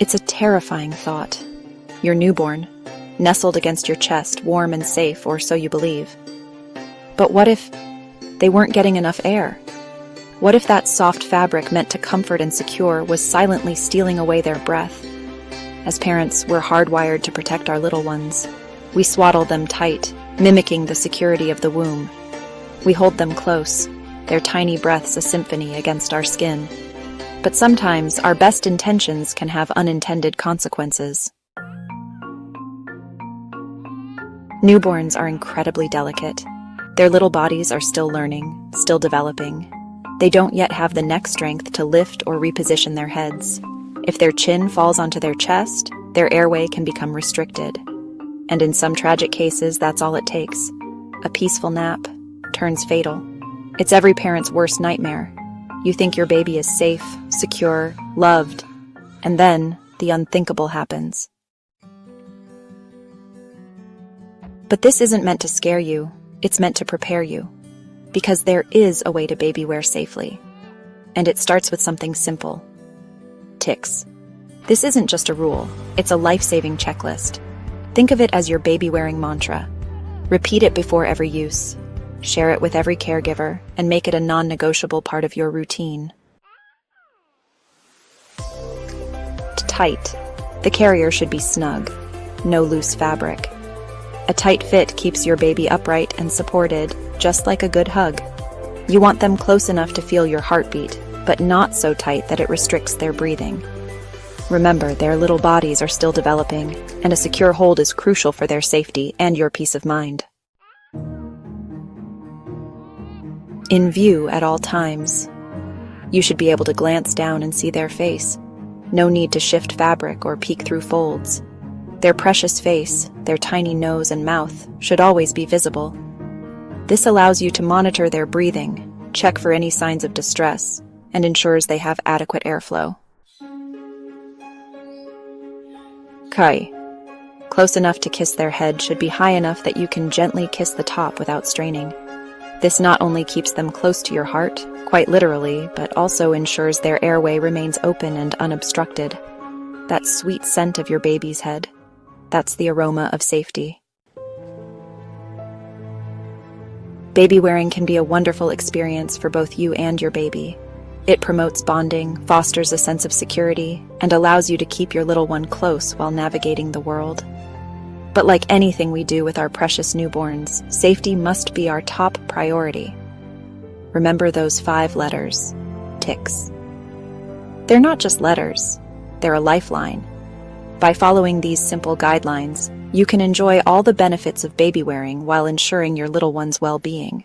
It's a terrifying thought. Your newborn, nestled against your chest, warm and safe, or so you believe. But what if they weren't getting enough air? What if that soft fabric meant to comfort and secure was silently stealing away their breath? As parents, we're hardwired to protect our little ones. We swaddle them tight, mimicking the security of the womb. We hold them close, their tiny breaths a symphony against our skin. But sometimes our best intentions can have unintended consequences. Newborns are incredibly delicate. Their little bodies are still learning, still developing. They don't yet have the neck strength to lift or reposition their heads. If their chin falls onto their chest, their airway can become restricted. And in some tragic cases, that's all it takes. A peaceful nap turns fatal. It's every parent's worst nightmare. You think your baby is safe, secure, loved, and then the unthinkable happens. But this isn't meant to scare you, it's meant to prepare you. Because there is a way to baby wear safely. And it starts with something simple. Ticks. This isn't just a rule, it's a life-saving checklist. Think of it as your baby-wearing mantra. Repeat it before every use. Share it with every caregiver, and make it a non-negotiable part of your routine. Tight. The carrier should be snug. No loose fabric. A tight fit keeps your baby upright and supported, just like a good hug. You want them close enough to feel your heartbeat, but not so tight that it restricts their breathing. Remember, their little bodies are still developing, and a secure hold is crucial for their safety and your peace of mind. In view at all times. You should be able to glance down and see their face. No need to shift fabric or peek through folds. Their precious face, their tiny nose and mouth, should always be visible. This allows you to monitor their breathing, check for any signs of distress, and ensures they have adequate airflow. Kai. Close enough to kiss their head should be high enough that you can gently kiss the top without straining. This not only keeps them close to your heart, quite literally, but also ensures their airway remains open and unobstructed. That sweet scent of your baby's head, that's the aroma of safety. Baby wearing can be a wonderful experience for both you and your baby. It promotes bonding, fosters a sense of security, and allows you to keep your little one close while navigating the world. But like anything we do with our precious newborns, safety must be our top priority. Remember those 5 letters, TICS. They're not just letters, they're a lifeline. By following these simple guidelines, you can enjoy all the benefits of baby wearing while ensuring your little one's well-being.